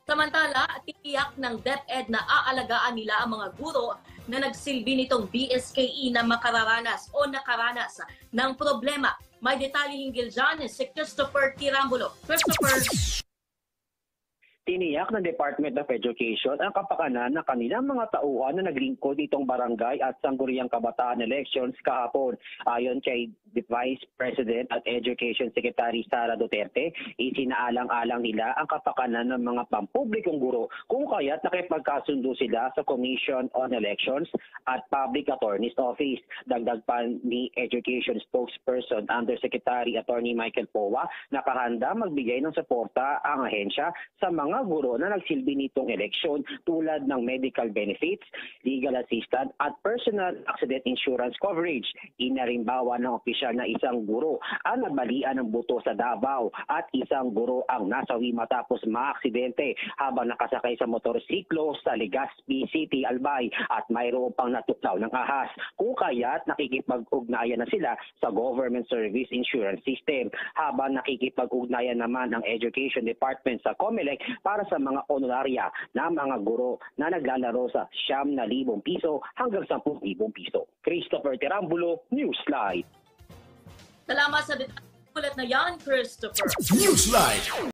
Samantala, tiniyak ng DepEd na aalagaan nila ang mga guro na nagsilbi nitong BSKE na makararanas o nakaranas ng problema. May detalye hinggil dyan si Christopher Tirambulo. Christopher. Tiniyak ng Department of Education ang kapakanan ng kanilang mga tauhan na naglingkod itong barangay at sangguniang kabataan elections kahapon. Ayon kay Vice President at Education Secretary Sara Duterte, isinaalang-alang nila ang kapakanan ng mga pampublikong guro kung kaya't nakipagkasundo sila sa Commission on Elections at Public Attorney's Office. Dagdag pa ni Education Spokesperson Undersecretary Attorney Michael Powa, nakahanda magbigay ng suporta ang ahensya sa mga guro na nagsilbi nitong eleksyon tulad ng medical benefits, legal assistance at personal accident insurance coverage. Inarimbawa ng opisyal na isang guro ang nabalian ng buto sa Davao at isang guro ang nasawi matapos maaksidente habang nakasakay sa motorsiklo sa Legazpi City, Albay at mayroon pang natuklaw ng ahas. Kung kaya't nakikipag-ugnayan na sila sa Government Service Insurance System habang nakikipag-ugnayan naman ng Education Department sa COMELEC para sa mga honorarya na mga guro na naglalaro sa 9,000 piso hanggang 10,000 piso. Christopher Tirambulo, Newsline. Salamat sa detalye ulit na yan, Christopher. Newsline.